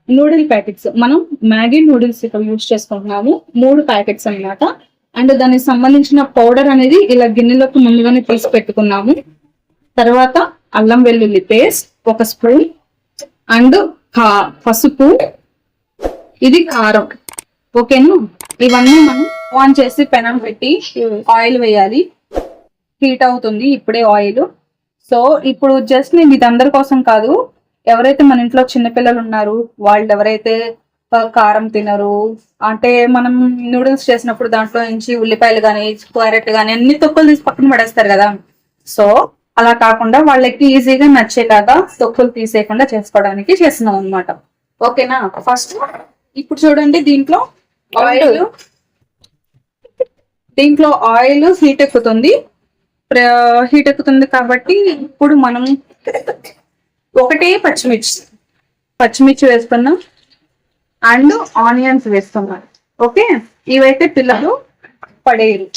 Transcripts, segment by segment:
Noodle packets మనం Maggi noodles ఇక్కడ use చేసుకుంటున్నాము 3 ప్యాకెట్స్ అన్నమాట. అండ్ దానికి సంబంధించిన పౌడర్ అనేది ఇలా గిన్నెలోకి ముందుగానే తీసి పెట్టుకున్నాము. తర్వాత అల్లం వెల్లుల్లి పేస్ట్ 1 స్పూన్ అండ్ పసుపు, ఇది కారం. ఓకేనా, ఇవన్నీ మనం ఆన్ చేసి పెనం పెట్టి ఆయిల్ వేయాలి. హీట్ అవుతుంది ఇప్పుడే ఆయిల్. సో ఇప్పుడు జస్ట్ నేను ఇది అందరి కోసం కాదు, ఎవరైతే మన ఇంట్లో చిన్నపిల్లలు ఉన్నారు, వాళ్ళు ఎవరైతే కారం తినరు అంటే మనం నూడిల్స్ చేసినప్పుడు దాంట్లో నుంచి ఉల్లిపాయలు కానీ క్యారెట్ కానీ అన్ని తొక్కులు తీసి పక్కన పడేస్తారు కదా. సో అలా కాకుండా వాళ్ళకి ఈజీగా నచ్చేలాగా తొక్కులు తీసేయకుండా చేసుకోవడానికి చేస్తున్నాం అనమాట. ఓకేనా, ఫస్ట్ ఇప్పుడు చూడండి దీంట్లో ఆయిల్ హీట్ ఎక్కుతుంది కాబట్టి ఇప్పుడు మనం ఒకటే పచ్చిమిర్చి వేసుకున్నాం అండ్ ఆనియన్స్ వేస్తున్నాం. ఓకే, ఇవైతే పిల్లలు పడేయరు.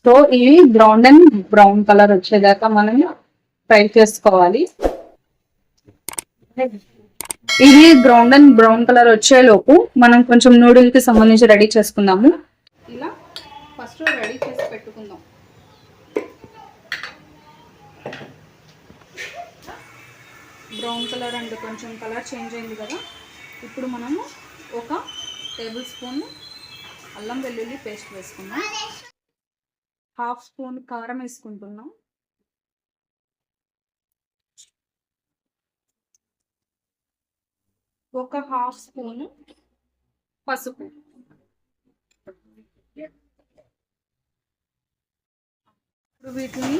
సో ఇవి బ్రౌన్ కలర్ వచ్చేదాకా మనం ఫ్రై చేసుకోవాలి. ఇది బ్రౌన్ కలర్ వచ్చేలోపు మనం కొంచెం నూడిల్ కి సంబంధించి రెడీ చేసుకుందాము. ఇలా ఫస్ట్ రెడీ చేసి పెట్టుకుందాం. బ్రౌన్ కలర్ అండ్ కొంచెం కలర్ చేంజ్ అయింది కదా. ఇప్పుడు మనము 1 టేబుల్ స్పూన్ అల్లం వెల్లుల్లి పేస్ట్ వేసుకుందాం. 1/2 స్పూన్ కారం వేసుకుంటున్నాం. 1/2 స్పూన్ పసుపు. ఇప్పుడు వీటిని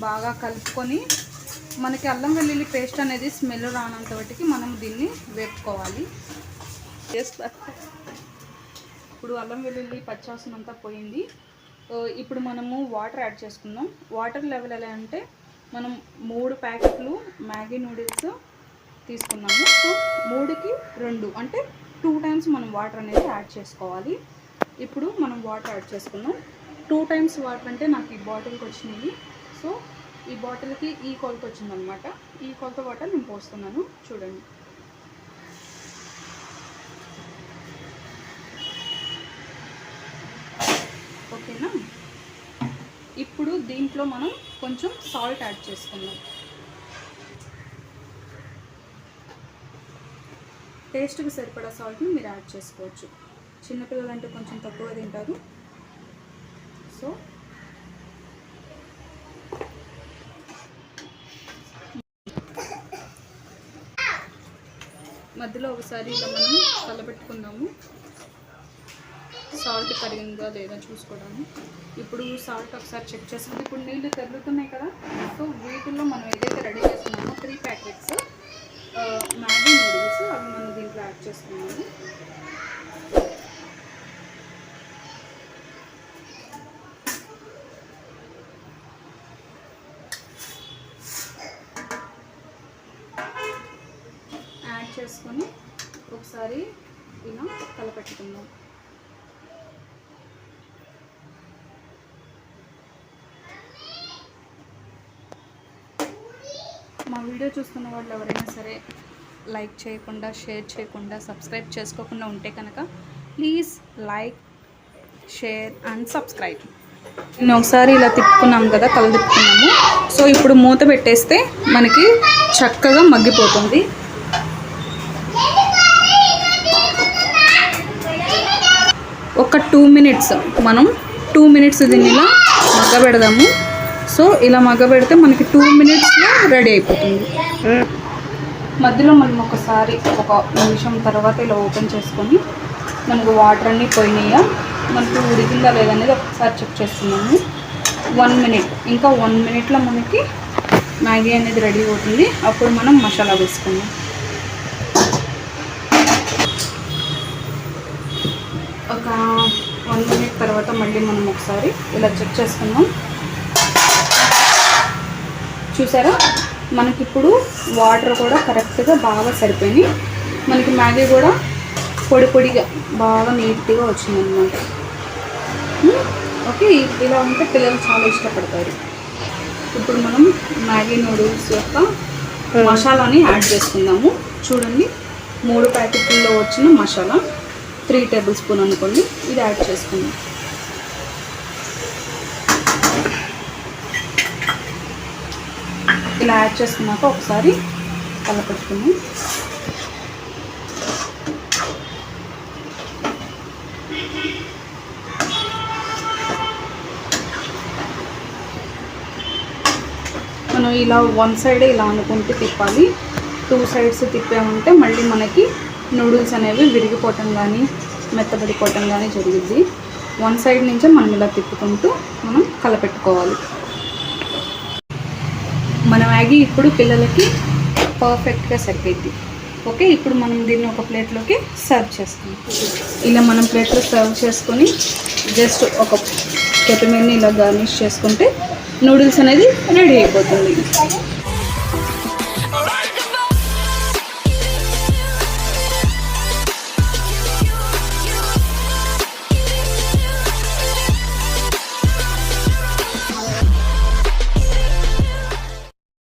బాగా కలుపుకొని మనకి అల్లం వెల్లుల్లి పేస్ట్ అనేది స్మెల్ రానంత వాటికి మనం దీన్ని వేపుకోవాలి. ఇప్పుడు అల్లం వెల్లుల్లి పచ్చివాసన అంతా పోయింది. ఇప్పుడు మనము వాటర్ యాడ్ చేసుకుందాం. వాటర్ లెవెల్ ఎలా అంటే మనం 3 ప్యాకెట్లు మ్యాగీ నూడిల్స్ తీసుకున్నాము. సో 3కి 2 అంటే 2 టైమ్స్ మనం వాటర్ అనేది యాడ్ చేసుకోవాలి. ఇప్పుడు మనం వాటర్ యాడ్ చేసుకున్నాం. 2 టైమ్స్ వాటర్ అంటే నాకు ఈ బాటిల్కి వచ్చినాయి. సో ఈ బాటిల్కి ఈ కొలత వచ్చిందనమాట. ఈ కొలత వాటర్ నేను పోస్తున్నాను, చూడండి. ఓకేనా, ఇప్పుడు దీంట్లో మనం కొంచెం సాల్ట్ యాడ్ చేసుకుందాం. టేస్ట్కి సరిపడా సాల్ట్ని మీరు యాడ్ చేసుకోవచ్చు. చిన్నపిల్లలు అంటే కొంచెం తక్కువ తింటారు. సో మధ్యలో ఒకసారి ఇలా మనం కలపెట్టుకుందాము, సాల్ట్ కరిగిందా లేదా చూసుకోవడానికి. ఇప్పుడు సాల్ట్ ఒకసారి చెక్ చేసుకుంది. ఇప్పుడు నీళ్ళు తెరులుతున్నాయి కదా. సో వీటిల్లో మనం ఏదైతే రెడీ చేసుకున్నామో 3 ప్యాకెట్స్ మ్యాగీ నూడిల్స్ అవి మనం దీంట్లో యాడ్ చేసుకున్నాము. యాడ్ చేసుకొని ఒకసారి ఇలా కలపెట్టుకుందాం. మా వీడియో చూస్తున్న వాళ్ళు ఎవరైనా సరే లైక్ చేయకుండా, షేర్ చేయకుండా, సబ్స్క్రైబ్ చేసుకోకుండా ఉంటే కనుక please like, share and subscribe. నేను ఒకసారి ఇలా తిప్పుకున్నాం కదా, తిప్పుకున్నాము. సో ఇప్పుడు మూత పెట్టేస్తే మనకి చక్కగా మగ్గిపోతుంది. ఒక 2 మినిట్స్ మనం 2 మినిట్స్ దీన్ని ఇలా మగ్గబెడదాము. సో ఇలా మగ్గబెడితే మనకి 2 మినిట్స్లో రెడీ అయిపోతుంది. మధ్యలో మనం ఒకసారి 1 నిమిషం తర్వాత ఇలా ఓపెన్ చేసుకొని మనకు వాటర్ అన్నీ పోయినాయా, మనకు ఉడికిందా లేదనేది ఒకసారి చెక్ చేసుకున్నాము. 1 మినిట్, ఇంకా 1 మినిట్లో మనకి మ్యాగీ అనేది రెడీ అవుతుంది. అప్పుడు మనం మసాలా వేసుకుందాం. ఒక 1 మినిట్ తర్వాత మళ్ళీ మనం ఒకసారి ఇలా చెక్ చేసుకుందాం. చూసారా, మనకిప్పుడు వాటర్ కూడా కరెక్ట్గా బాగా సరిపోయినాయి. మనకి మ్యాగీ కూడా పొడిగా బాగా నీట్గా వచ్చిందనమాట. ఓకే, ఇలా ఉంటే పిల్లలు చాలా ఇష్టపడతారు. ఇప్పుడు మనం మ్యాగీ నూడిల్స్ యొక్క మసాలాని యాడ్ చేసుకుందాము. చూడండి 3 ప్యాకెట్లలో వచ్చిన మసాలా 3 టేబుల్ స్పూన్ అనుకోండి, ఇది యాడ్ చేసుకుందాం. ఇలా యాడ్ చేసుకున్నాక ఒకసారి కలపెట్టుకుందాం. మనం ఇలా 1 సైడ్ ఇలా అనుకుంటూ తిప్పాలి. 2 సైడ్స్ తిప్పామంటే మళ్ళీ మనకి నూడిల్స్ అనేవి విరిగిపోవటం కానీ మెత్తబడిపోవటం కానీ జరుగుద్ది. 1 సైడ్ నుంచే మనం ఇలా తిప్పుకుంటూ మనం కలపెట్టుకోవాలి. మన మ్యాగీ ఇప్పుడు పిల్లలకి పర్ఫెక్ట్గా సరిపోయింది. ఓకే, ఇప్పుడు మనం దీన్ని ఒక ప్లేట్లోకి సర్వ్ చేసుకుందాం. ఇలా మనం ప్లేట్లో సర్వ్ చేసుకొని జస్ట్ ఒక కొత్తిమీరని ఇలా గార్నిష్ చేసుకుంటే నూడిల్స్ అనేది రెడీ అయిపోతుంది.